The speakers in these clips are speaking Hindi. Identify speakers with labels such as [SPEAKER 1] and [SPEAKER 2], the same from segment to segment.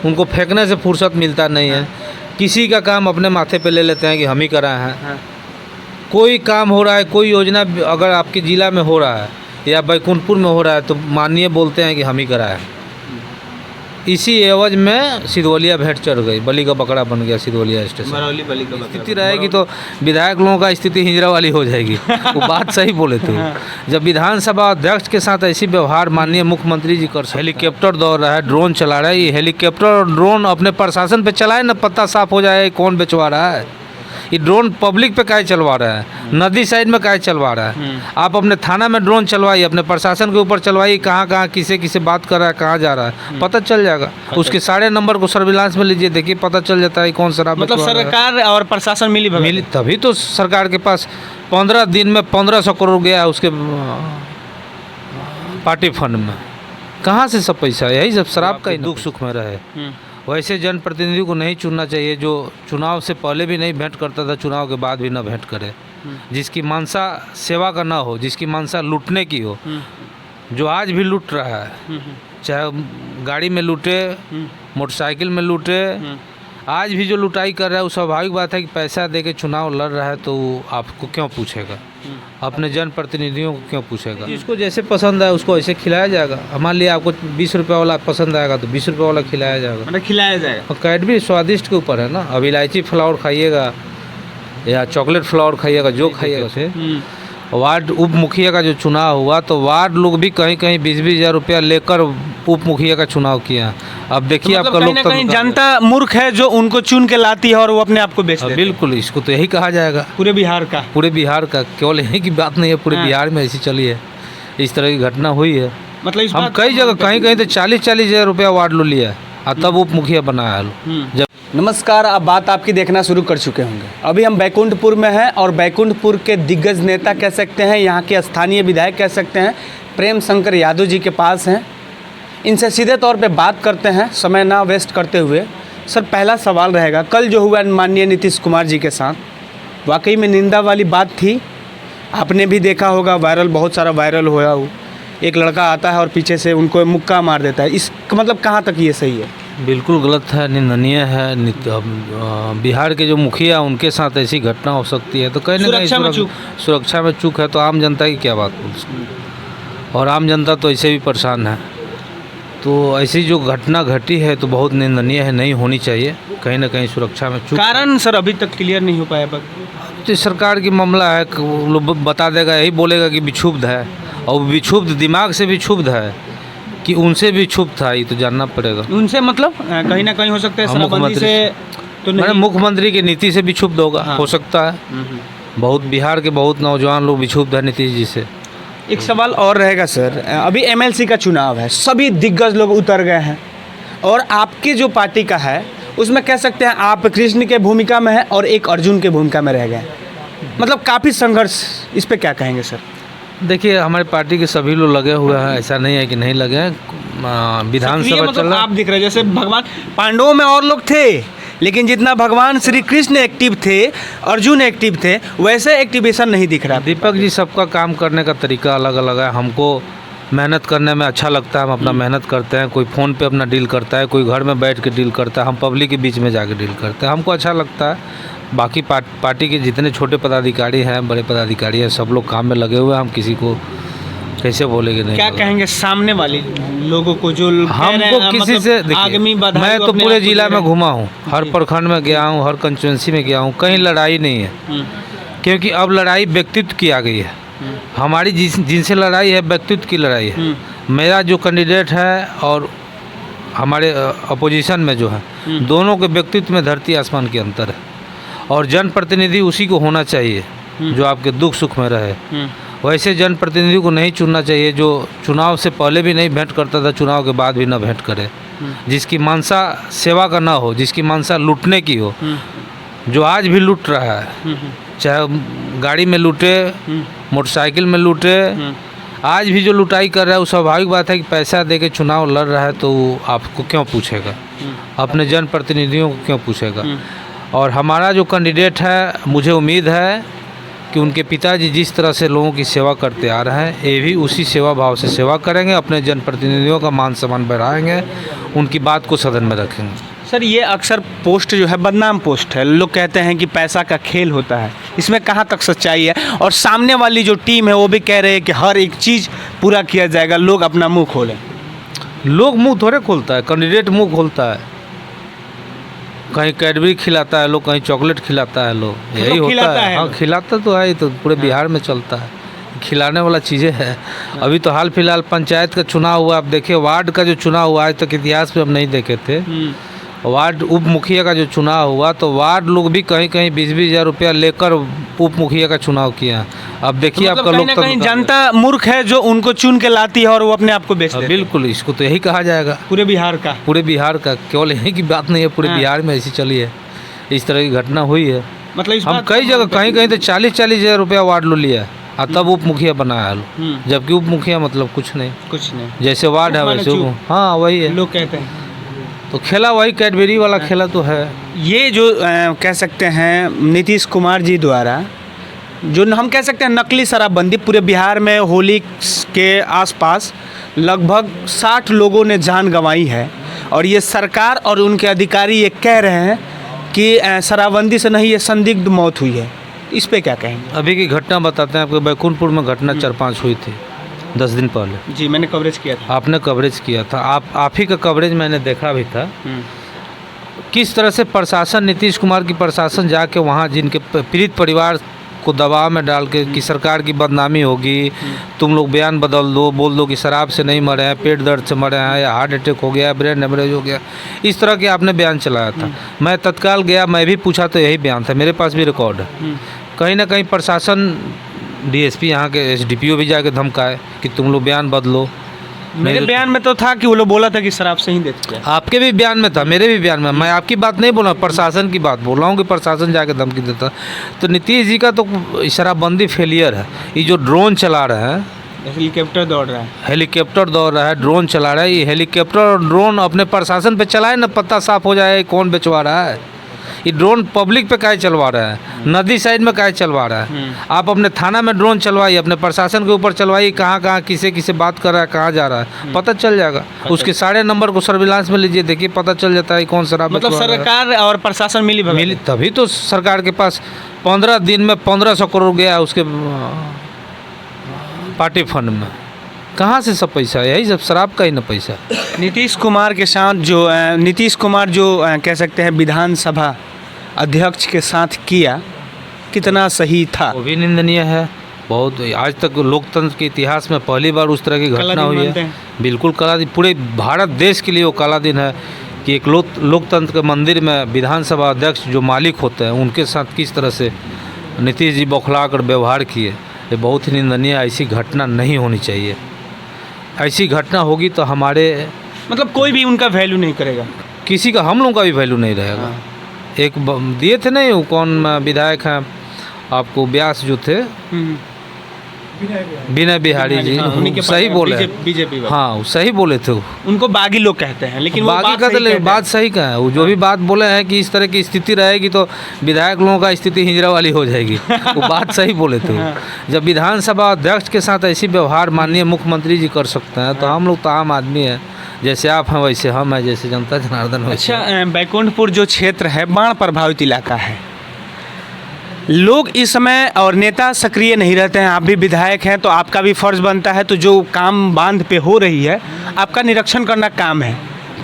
[SPEAKER 1] उनको फेंकने से फुर्सत मिलता नहीं है। किसी का काम अपने माथे पे ले लेते हैं कि हम ही कराए हैं। कोई काम हो रहा है, कोई योजना अगर आपके ज़िला में हो रहा है या बैकुंठपुर में हो रहा है तो माननीय बोलते हैं कि हम ही कराए हैं। इसी एवज में सिधवलिया भेंट चढ़ गई, बलि का बकरा बन गया सिधवलिया स्टेशन।
[SPEAKER 2] बरौली बलि का
[SPEAKER 1] स्थिति रहेगी तो विधायक लोगों का स्थिति हिजरा वाली हो जाएगी। वो बात सही बोले थे। जब विधानसभा अध्यक्ष के साथ ऐसी व्यवहार माननीय मुख्यमंत्री जी कर, हेलीकॉप्टर दौड़ रहा है, ड्रोन चला रहा है, ये हेलीकॉप्टर और ड्रोन अपने प्रशासन पे चलाए ना, पता साफ हो जाए कौन बेचवा रहा है। ये ड्रोन पब्लिक पे काहे चलवा रहा है, नदी साइड में काहे चलवा रहा है। आप अपने थाना में ड्रोन चलवाइए, अपने प्रशासन के ऊपर चलवाइए, कहाँ कहाँ किसे बात कर रहा है, कहाँ जा रहा है, पता चल जाएगा। उसके सारे नंबर को सर्विलांस में लीजिए, देखिए पता चल जाता है कौन शराब
[SPEAKER 2] मतलब सरकार और प्रशासन मिली
[SPEAKER 1] तभी तो सरकार के पास 15 दिन में 1500 करोड़ गया उसके पार्टी फंड में। कहाँ से सब पैसा, यही सब शराब का ही दुख सुख में रहे। वैसे जनप्रतिनिधि को नहीं चुनना चाहिए जो चुनाव से पहले भी नहीं भेंट करता था, चुनाव के बाद भी ना भेंट करे। जिसकी मंशा सेवा का ना हो, जिसकी मंशा लूटने की हो, जो आज भी लूट रहा है, चाहे गाड़ी में लूटे, मोटरसाइकिल में लूटे, आज भी जो लुटाई कर रहा है, वो स्वाभाविक बात है कि पैसा दे के चुनाव लड़ रहा है तो आपको क्यों पूछेगा, अपने जनप्रतिनिधियों को क्यों पूछेगा। जिसको जैसे पसंद है उसको ऐसे खिलाया जाएगा। मान लिया आपको 20 रुपये वाला पसंद आएगा तो 20 रुपये वाला खिलाया जाएगा,
[SPEAKER 2] मतलब खिलाया जाएगा।
[SPEAKER 1] और कैडबरी स्वादिष्ट के ऊपर है ना। अब इलायची फ्लावर खाइएगा या चॉकलेट फ्लावर खाइएगा, जो खाइएगा उसे। वार्ड उप मुखिया का जो चुनाव हुआ तो वार्ड लोग भी कहीं कहीं 20-20 हज़ार रुपया लेकर उप मुखिया का चुनाव किया। अब देखिए
[SPEAKER 2] तो
[SPEAKER 1] आपका
[SPEAKER 2] लोग कहीं जनता मूर्ख है जो उनको चुन के लाती है और वो अपने आप को बेच देते हैं।
[SPEAKER 1] बिल्कुल, इसको तो यही कहा जाएगा
[SPEAKER 2] पूरे बिहार का
[SPEAKER 1] केवल यही की बात नहीं है, पूरे बिहार में ऐसी चली है, इस तरह की घटना हुई है।
[SPEAKER 2] मतलब
[SPEAKER 1] हम कई जगह कहीं तो 40-40 हज़ार रुपया वार्ड लो लिया और तब उप मुखिया बनाया है।
[SPEAKER 2] नमस्कार, अब बात आपकी देखना शुरू कर चुके होंगे। अभी हम बैकुंठपुर में हैं और बैकुंठपुर के दिग्गज नेता कह सकते हैं, यहाँ के स्थानीय विधायक कह सकते हैं, प्रेम शंकर यादव जी के पास हैं। इनसे सीधे तौर पे बात करते हैं समय ना वेस्ट करते हुए। सर, पहला सवाल रहेगा, कल जो हुआ माननीय नीतीश कुमार जी के साथ, वाकई में निंदा वाली बात थी। आपने भी देखा होगा, वायरल, बहुत सारा वायरल हुआ। एक लड़का आता है और पीछे से उनको मुक्का मार देता है। इसका मतलब कहाँ तक ये सही है?
[SPEAKER 1] बिल्कुल गलत है, निंदनीय है। बिहार के जो मुखिया उनके साथ ऐसी घटना हो सकती है तो कहीं ना कहीं सुरक्षा में चूक है। तो आम जनता की क्या बात बोल सकते, और आम जनता तो ऐसे भी परेशान है। तो ऐसी जो घटना घटी है तो बहुत निंदनीय है, नहीं होनी चाहिए। कहीं ना कहीं सुरक्षा में चूक।
[SPEAKER 2] कारण सर अभी तक क्लियर नहीं हो पाया।
[SPEAKER 1] तो सरकार की मामला है, लोग बता देगा, यही बोलेगा कि विक्षुब्ध है, और विक्षुब्ध दिमाग से भी क्षुब्ध है कि उनसे भी क्षुब्ध था, ये तो जानना पड़ेगा।
[SPEAKER 2] उनसे मतलब कहीं ना कहीं हो सकता है शराबबंदी से तो नहीं,
[SPEAKER 1] मुख्यमंत्री की नीति से भी क्षुब्ध होगा। हो सकता है। बहुत बिहार के बहुत नौजवान लोग भी क्षुब्ध है नीतीश जी से।
[SPEAKER 2] एक सवाल और रहेगा सर, अभी एमएलसी का चुनाव है, सभी दिग्गज लोग उतर गए हैं और आपकी जो पार्टी का है उसमें कह सकते हैं आप कृष्ण के भूमिका में हैं और एक अर्जुन के भूमिका में रह गए। मतलब काफ़ी संघर्ष, इस पे क्या कहेंगे सर?
[SPEAKER 1] देखिए, हमारे पार्टी के सभी लोग लगे हुए हैं, ऐसा नहीं है कि नहीं लगे हैं। विधानसभा
[SPEAKER 2] मतलब
[SPEAKER 1] चल रहा,
[SPEAKER 2] आप दिख रहे हैं जैसे भगवान पांडवों में और लोग थे, लेकिन जितना भगवान श्री कृष्ण एक्टिव थे, अर्जुन एक्टिव थे, वैसे एक्टिवेशन नहीं दिख रहा।
[SPEAKER 1] दीपक जी, सबका काम करने का तरीका अलग अलग है। हमको मेहनत करने में अच्छा लगता है, हम अपना मेहनत करते हैं। कोई फ़ोन पे अपना डील करता है, कोई घर में बैठ के डील करता है, हम पब्लिक के बीच में जाके डील करते हैं, हमको अच्छा लगता है। बाकी पार्टी के जितने छोटे पदाधिकारी हैं, बड़े पदाधिकारी हैं, सब लोग काम में लगे हुए हैं। हम किसी को कैसे बोलेंगे नहीं।
[SPEAKER 2] क्या कहेंगे सामने वाले लोगों को जो
[SPEAKER 1] हमको किसी से, देखिए, मैं तो पूरे जिला में घुमा हूँ, हर प्रखंड में गया हूँ, हर कंस्टिट्यूंसी में गया हूँ, कहीं लड़ाई नहीं है। क्योंकि अब लड़ाई व्यक्तित्व की आ गई है। हमारी जिनसे लड़ाई है व्यक्तित्व की लड़ाई है। मेरा जो कैंडिडेट है और हमारे अपोजिशन में जो है, दोनों के व्यक्तित्व में धरती आसमान के अंतर है। और जनप्रतिनिधि उसी को होना चाहिए जो आपके दुख सुख में रहे। वैसे जनप्रतिनिधि को नहीं चुनना चाहिए जो चुनाव से पहले भी नहीं भेंट करता था, चुनाव के बाद भी ना भेंट करे। जिसकी मंशा सेवा का ना हो, जिसकी मंशा लूटने की हो, जो आज भी लूट रहा है, चाहे गाड़ी में लूटे, मोटरसाइकिल में लूटे, आज भी जो लुटाई कर रहा है, वो स्वाभाविक बात है कि पैसा दे के चुनाव लड़ रहा है तो आपको क्यों पूछेगा, अपने जनप्रतिनिधियों को क्यों पूछेगा। और हमारा जो कैंडिडेट है, मुझे उम्मीद है कि उनके पिताजी जिस तरह से लोगों की सेवा करते आ रहे हैं, ये भी उसी सेवा भाव से सेवा करेंगे, अपने जनप्रतिनिधियों का मान सम्मान बढ़ाएंगे, उनकी बात को सदन में रखेंगे।
[SPEAKER 2] सर, ये अक्सर पोस्ट जो है बदनाम पोस्ट है, लोग कहते हैं कि पैसा का खेल होता है, इसमें कहाँ तक सच्चाई है? और सामने वाली जो टीम है वो भी कह रहे हैं कि हर एक चीज़ पूरा किया जाएगा, लोग अपना मुंह खोलें।
[SPEAKER 1] लोग मुंह थोड़े खोलता है, कैंडिडेट मुंह खोलता है। कहीं कैडबरी खिलाता है लोग, कहीं चॉकलेट खिलाता है लोग, यही होता है। हाँ, खिलाता तो है, तो पूरे बिहार में चलता है, खिलाने वाला चीज़ें है। अभी तो हाल फिलहाल पंचायत का चुनाव हुआ, आप देखिए वार्ड का जो चुनाव हुआ आज तक इतिहास में हम नहीं देखे थे। वार्ड उप मुखिया का जो चुनाव हुआ तो वार्ड लोग भी कहीं कहीं 20-20 हज़ार रुपया लेकर उप मुखिया का चुनाव किया। अब देखिए
[SPEAKER 2] तो
[SPEAKER 1] आपका
[SPEAKER 2] लोग कहीं जनता मूर्ख है जो उनको चुन के लाती है और वो अपने आप को बेचते हैं।
[SPEAKER 1] बिल्कुल, इसको तो यही कहा जाएगा।
[SPEAKER 2] पूरे बिहार का
[SPEAKER 1] केवल यही की बात नहीं है, पूरे बिहार में ऐसी चली है, इस तरह की घटना हुई है।
[SPEAKER 2] मतलब
[SPEAKER 1] हम कई जगह कहीं कहीं तो 40-40 हज़ार रुपया वार्ड लो लिया और तब उप मुखिया बनाया है, जबकि उप मुखिया मतलब कुछ नहीं, जैसे वार्ड है वैसे। हाँ, वही है,
[SPEAKER 2] लोग कहते हैं।
[SPEAKER 1] तो खेला वही कैडबरी वाला खेला तो है।
[SPEAKER 2] ये जो कह सकते हैं नीतीश कुमार जी द्वारा जो हम कह सकते हैं नकली शराबबंदी, पूरे बिहार में होली के आसपास लगभग 60 लोगों ने जान गंवाई है, और ये सरकार और उनके अधिकारी ये कह रहे हैं कि शराबबंदी से नहीं, ये संदिग्ध मौत हुई है। इस पे क्या कहेंगे?
[SPEAKER 1] अभी की घटना बताते हैं आपको। बैकुंठपुर में घटना 4-5 हुई थी 10 दिन पहले।
[SPEAKER 2] जी, मैंने कवरेज किया था।
[SPEAKER 1] आपने कवरेज किया था, आप ही का कवरेज मैंने देखा भी था। किस तरह से प्रशासन, नीतीश कुमार की प्रशासन जाके वहाँ जिनके पीड़ित परिवार को दबाव में डाल के कि सरकार की बदनामी होगी, तुम लोग बयान बदल दो, बोल दो कि शराब से नहीं मरे हैं, पेट दर्द से मरे हैं, या हार्ट अटैक हो गया, ब्रेन हेमरेज हो गया, इस तरह के आपने बयान चलाया था। मैं तत्काल गया, मैं भी पूछा तो यही बयान था, मेरे पास भी रिकॉर्ड है। कहीं ना कहीं प्रशासन, डीएसपी यहाँ के एसडीपीओ भी जाके धमकाए कि तुम लोग बयान बदलो।
[SPEAKER 2] मेरे बयान में तो था कि वो लोग बोला था कि शराब से ही देते हैं।
[SPEAKER 1] आपके भी बयान में था, मेरे भी बयान में। मैं आपकी बात नहीं बोल रहा, प्रशासन की बात बोल रहा हूँ कि प्रशासन जाके धमकी देता। तो नीतीश जी का तो शराबबंदी फेलियर है। ये जो ड्रोन चला रहे हैं,
[SPEAKER 2] हेलीकॉप्टर दौड़ रहा है,
[SPEAKER 1] ड्रोन चला रहा है, ये हेलीकॉप्टर और ड्रोन अपने प्रशासन पे चलाए ना, पता साफ हो जाए कौन बेचवा रहा है। ये ड्रोन पब्लिक पे काहे चलवा रहा है, नदी साइड में काहे चलवा रहा है? आप अपने थाना में ड्रोन चलवाइए, अपने प्रशासन के ऊपर चलवाइए, कहाँ किसे बात कर रहा है, कहाँ जा रहा है, पता चल जाएगा। उसके सारे नंबर को सर्विलांस में लीजिए, देखिए पता चल जाता है कौन शराब।
[SPEAKER 2] मतलब सरकार और प्रशासन मिली
[SPEAKER 1] तभी तो सरकार के पास 15 दिन में 1500 करोड़ गया है उसके पार्टी फंड में। कहाँ से सब पैसा? यही सब शराब का ही ना पैसा।
[SPEAKER 2] नीतीश कुमार के साथ जो नीतीश कुमार जो कह सकते हैं विधानसभा अध्यक्ष के साथ किया, कितना सही था?
[SPEAKER 1] वो भी निंदनीय है बहुत। आज तक लोकतंत्र के इतिहास में पहली बार उस तरह की घटना हुई है। बिल्कुल काला दिन, पूरे भारत देश के लिए वो काला दिन है कि एक लोकतंत्र के मंदिर में विधानसभा अध्यक्ष जो मालिक होते हैं उनके साथ किस तरह से नीतीश जी बौखला कर व्यवहार किए, ये बहुत ही निंदनीय। ऐसी घटना नहीं होनी चाहिए। ऐसी घटना होगी तो हमारे
[SPEAKER 2] मतलब कोई भी उनका वैल्यू नहीं करेगा,
[SPEAKER 1] किसी का, हम लोगों का भी वैल्यू नहीं रहेगा। एक दिए थे नहीं, वो कौन विधायक हैं आपको, व्यास जो थे, विनय बिहारी जी, सही बोले,
[SPEAKER 2] बीजेपी।
[SPEAKER 1] हाँ, सही बोले थे।
[SPEAKER 2] उनको बागी लोग कहते हैं, लेकिन
[SPEAKER 1] बागी का तो बात सही का है। वो जो भी बात बोले हैं कि इस तरह की स्थिति रहेगी तो विधायक लोगों का स्थिति हिजरा वाली हो जाएगी, वो बात सही बोले थे। जब विधानसभा अध्यक्ष के साथ ऐसी व्यवहार माननीय मुख्यमंत्री जी कर सकते हैं, तो हम लोग तो आम आदमी हैं, जैसे आप हैं वैसे हम हैं, जैसे जनता जनार्दन।
[SPEAKER 2] अच्छा, बैकुंठपुर जो क्षेत्र है बाढ़ प्रभावित इलाका है, लोग इस समय और नेता सक्रिय नहीं रहते हैं। आप भी विधायक हैं तो आपका भी फर्ज बनता है, तो जो काम बांध पे हो रही है आपका निरीक्षण करना काम है।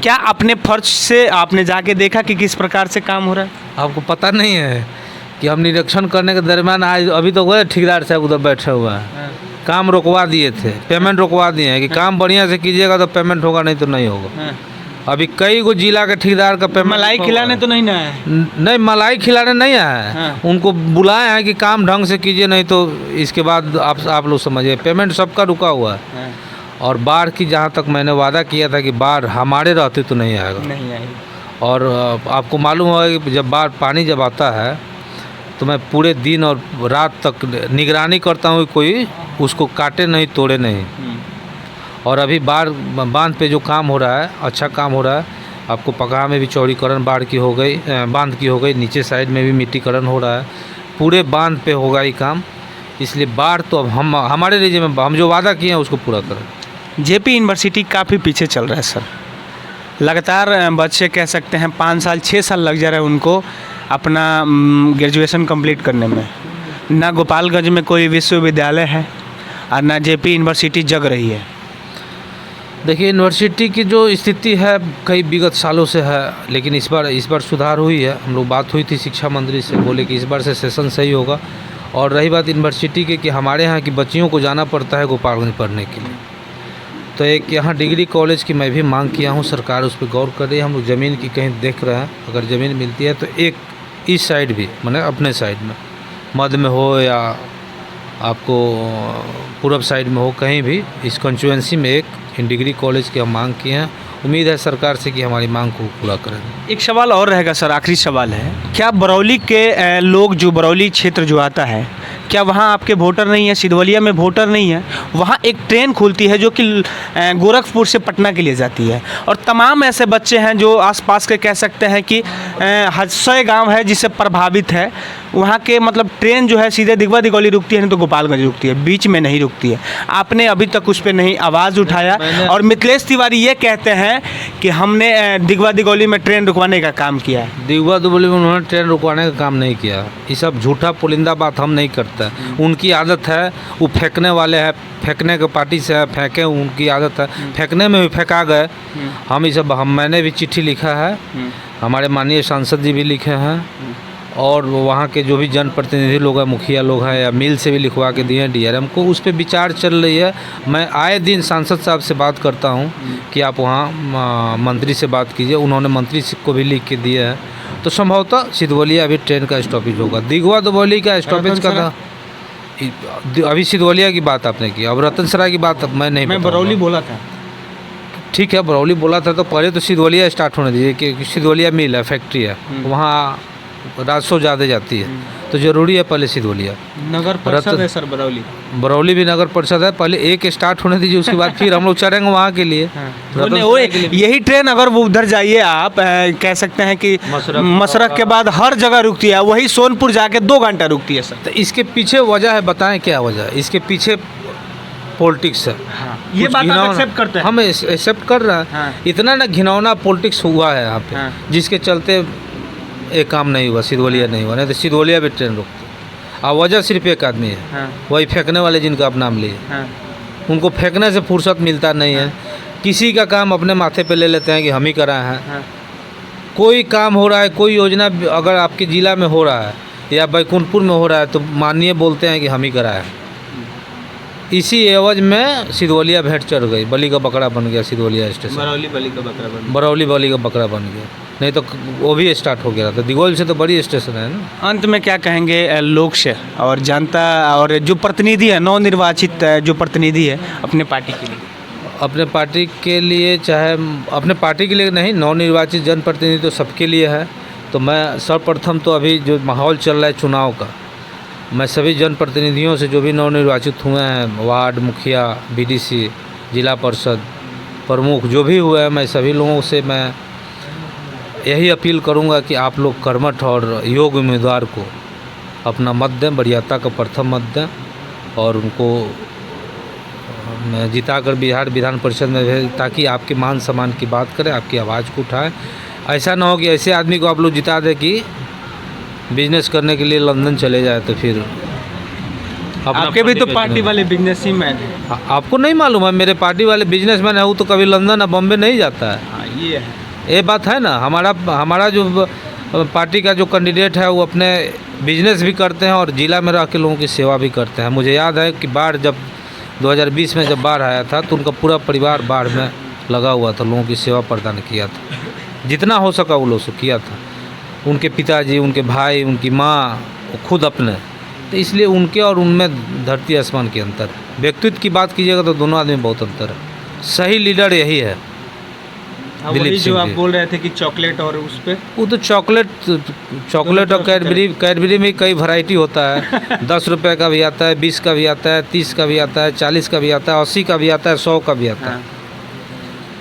[SPEAKER 2] क्या अपने फर्ज से आपने जाके देखा कि किस प्रकार से काम हो रहा है?
[SPEAKER 1] आपको पता नहीं है कि हम निरीक्षण करने के दरमियान आज अभी तो वो ठेकेदार साहब उधर बैठे हुए हैं, काम रुकवा दिए थे, पेमेंट रुकवा दिए हैं कि काम बढ़िया से कीजिएगा तो पेमेंट होगा, नहीं तो नहीं होगा। अभी कई गो जिला के ठेकेदार का पेमेंट,
[SPEAKER 2] मलाई खिलाने तो नहीं ना है?
[SPEAKER 1] नहीं, मलाई खिलाने नहीं आया है। उनको बुलाए हैं कि काम ढंग से कीजिए, नहीं तो इसके बाद आप लोग समझिए पेमेंट सबका रुका हुआ है। और बाढ़ की जहाँ तक मैंने वादा किया था कि बाढ़ हमारे रहते तो नहीं आएगा, नहीं आएगा। और आपको मालूम होगा कि जब बाढ़ पानी जब आता है तो मैं पूरे दिन और रात तक निगरानी करता हूँ, कोई उसको काटे नहीं, तोड़े नहीं। और अभी बांध पे जो काम हो रहा है, अच्छा काम हो रहा है। आपको पगहा में भी चौड़ीकरण बाढ़ की हो गई, बांध की हो गई, नीचे साइड में भी मिट्टीकरण हो रहा है। पूरे बांध पे होगा ये काम इसलिए बाढ़ तो अब हमारे रीजन में हम जो वादा किए हैं उसको पूरा करें।
[SPEAKER 2] जेपी यूनिवर्सिटी काफ़ी पीछे चल रहा है सर, लगातार बच्चे कह सकते हैं 5 साल 6 साल लग जा रहे हैं उनको अपना ग्रेजुएशन कंप्लीट करने में। ना गोपालगंज में कोई विश्वविद्यालय है और ना जेपी यूनिवर्सिटी जग रही है।
[SPEAKER 1] देखिए, यूनिवर्सिटी की जो स्थिति है कई विगत सालों से है, लेकिन इस बार सुधार हुई है। हम लोग बात हुई थी शिक्षा मंत्री से, बोले कि इस बार से सेशन सही होगा। और रही बात यूनिवर्सिटी की कि हमारे यहाँ की बच्चियों को जाना पड़ता है गोपालगंज पढ़ने के लिए, तो एक यहाँ डिग्री कॉलेज की मैं भी मांग किया हूँ, सरकार उस पर गौर कर रही है। हम लोग ज़मीन की कहीं देख रहे हैं, अगर ज़मीन मिलती है तो एक इस साइड भी मैंने अपने साइड में मध्य में हो या आपको पूर्व साइड में हो, कहीं भी इस कंस्टिट्यूएंसी में एक डिग्री कॉलेज की हम मांग किए हैं। उम्मीद है सरकार से कि हमारी मांग को पूरा करेंगे।
[SPEAKER 2] एक सवाल और रहेगा सर, आखिरी सवाल है, क्या बरौली के लोग जो बरौली क्षेत्र जो आता है, क्या वहाँ आपके वोटर नहीं है? सिधवलिया में वोटर नहीं है। वहाँ एक ट्रेन खुलती है जो कि गोरखपुर से पटना के लिए जाती है, और तमाम ऐसे बच्चे हैं जो आसपास के कह सकते हैं कि 100 गांव है जिससे प्रभावित है। वहाँ के मतलब ट्रेन जो है सीधे दिगवा दिगौली रुकती है, नहीं तो गोपालगंज रुकती है, बीच में नहीं रुकती है। आपने अभी तक उस पर नहीं आवाज़ उठाया। और मिथिलेश तिवारी ये कहते हैं कि हमने दिगवा दिगौली में ट्रेन रुकवाने का काम किया है।
[SPEAKER 1] दिगवा दिगौली में उन्होंने ट्रेन रुकवाने का काम नहीं किया। ये सब झूठा पुलिंदा बात हम नहीं करते। उनकी आदत है, वो फेंकने वाले हैं, फेंकने के पार्टी से है, फेंके, उनकी आदत है। फेंकने में भी फेंका गए। हम ये सब मैंने भी चिट्ठी लिखा है, हमारे माननीय सांसद जी भी लिखे हैं, और वहाँ के जो भी जनप्रतिनिधि लोग हैं, मुखिया लोग हैं, या मिल से भी लिखवा के दिए हैं DRM को। उस पर विचार चल रही है। मैं आए दिन सांसद साहब से बात करता हूँ कि आप वहाँ मंत्री से बात कीजिए। उन्होंने मंत्री को भी लिख के दिए हैं। तो संभवतः सिधवलिया अभी ट्रेन का स्टॉपेज होगा। दिगवा दिगौली का स्टॉपेज का था, अभी सिधवलिया की बात आपने की, अब रतनसराय की बात मैं नहीं,
[SPEAKER 2] मैं बरौली बोला था।
[SPEAKER 1] ठीक है, बरौली बोला था तो पहले तो सिधवलिया स्टार्ट होने दीजिए, कि सिधवलिया मिल है, फैक्ट्री है, वहाँ राजस्व ज़्यादा जाती है, तो ज़रूरी है पहले सिधवलिया।
[SPEAKER 2] नगर परिषद है सर बरौली,
[SPEAKER 1] बरौली भी नगर परिषद है, पहले एक स्टार्ट होने दीजिए, उसके बाद फिर हम लोग चलेंगे वहाँ के लिए।
[SPEAKER 2] यही ट्रेन अगर वो उधर जाइए आप कह सकते हैं कि मसरख के बाद हर जगह रुकती है, वही सोनपुर जाके 2 घंटा रुकती है सर।
[SPEAKER 1] तो इसके पीछे वजह है, बताएं क्या वजह है? इसके पीछे पॉलिटिक्स है।
[SPEAKER 2] ये बात आप एक्सेप्ट करते हैं?
[SPEAKER 1] हम एक्सेप्ट कर रहे हैं। इतना ना घिनौना पॉलिटिक्स हुआ है यहाँ पे, जिसके चलते एक काम नहीं हुआ, सिधवलिया नहीं हुआ। नहीं तो सिधवलिया भी ट्रेन रुकती। और वजह सिर्फ एक आदमी है, वही फेंकने वाले जिनका आप नाम लिए। उनको फेंकने से फुर्सत मिलता नहीं है। किसी का काम अपने माथे पे ले लेते हैं कि हम ही कराए हैं। कोई काम हो रहा है, कोई योजना अगर आपके ज़िला में हो रहा है या बैकुंठपुर में हो रहा है, तो माननीय बोलते हैं कि हम ही कराए हैं। इसी एवज में सिधवलिया भेंट चढ़ गई, बलि का बकरा बन गया सिधवलिया स्टेशन।
[SPEAKER 2] बरौली बलि का बकरा बन गया।
[SPEAKER 1] बरौली बलि का बकरा बन गया, नहीं तो वो भी स्टार्ट हो गया था। दिगौल से तो बड़ी स्टेशन है ना।
[SPEAKER 2] अंत में क्या कहेंगे लोग से और जनता और जो प्रतिनिधि है, नवनिर्वाचित जो प्रतिनिधि है अपने पार्टी के लिए?
[SPEAKER 1] अपने पार्टी के लिए, चाहे अपने पार्टी के लिए नहीं, नवनिर्वाचित जनप्रतिनिधि तो सबके लिए है। तो मैं सर्वप्रथम तो अभी जो माहौल चल रहा है चुनाव का, मैं सभी जनप्रतिनिधियों से जो भी नवनिर्वाचित हुए हैं, वार्ड मुखिया, BDC, जिला परिषद प्रमुख जो भी हुए हैं, मैं सभी लोगों से मैं यही अपील करूंगा कि आप लोग कर्मठ और योग्य उम्मीदवार को अपना मत दें, वरीयता का प्रथम मत दें, और उनको जिताकर बिहार विधान परिषद में भेजें, ताकि आपके मान सम्मान की बात करें, आपकी आवाज़ को उठाएं। ऐसा ना हो कि ऐसे आदमी को आप लोग जिता दें कि बिजनेस करने के लिए लंदन चले जाए, तो फिर
[SPEAKER 2] आपके भी तो पार्टी वाले बिजनेसमैन हैं।
[SPEAKER 1] आपको नहीं मालूम है? मेरे पार्टी वाले बिजनेसमैन है, वो तो कभी लंदन या बॉम्बे नहीं जाता है।
[SPEAKER 2] हाँ, ये
[SPEAKER 1] बात है ना। हमारा जो पार्टी का जो कैंडिडेट है वो अपने बिजनेस भी करते हैं और ज़िला में रह के लोगों की सेवा भी करते हैं। मुझे याद है कि बाढ़ जब 2020 में जब बाढ़ आया था, तो उनका पूरा परिवार बाढ़ में लगा हुआ था, लोगों की सेवा प्रदान किया था, जितना हो सका वो लोग से किया था। उनके पिताजी, उनके भाई, उनकी माँ, खुद अपने। तो इसलिए उनके और उनमें धरती आसमान के अंतर। व्यक्तित्व की बात कीजिएगा तो दोनों आदमी बहुत अंतर है। सही लीडर यही है।
[SPEAKER 2] वही जो आप बोल रहे थे कि चॉकलेट और उस पे,
[SPEAKER 1] वो तो चॉकलेट और कैडबरी में कई वैरायटी होता है। 10 रुपये का भी आता है, 20 का भी आता है, 30 का भी आता है, 40 का भी आता है, 80 का भी आता है, 100 का भी आता है।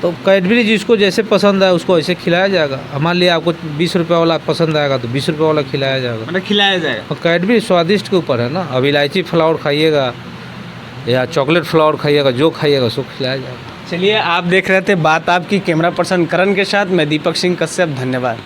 [SPEAKER 1] तो कैडबरी जिसको जैसे पसंद है उसको ऐसे खिलाया जाएगा। मान लिया आपको 20 रुपये वाला पसंद आएगा तो 20 रुपये वाला खिलाया जाएगा।
[SPEAKER 2] मतलब खिलाया जाएगा।
[SPEAKER 1] और कैडबरी स्वादिष्ट के ऊपर है ना। अब इलायची फ्लावर खाइएगा या चॉकलेट फ्लावर खाइएगा, जो खाइएगा उसको खिलाया जाएगा।
[SPEAKER 2] चलिए, आप देख रहे थे बात आपकी कैमरा पर्सन करण के साथ, मैं दीपक सिंह कश्यप, धन्यवाद।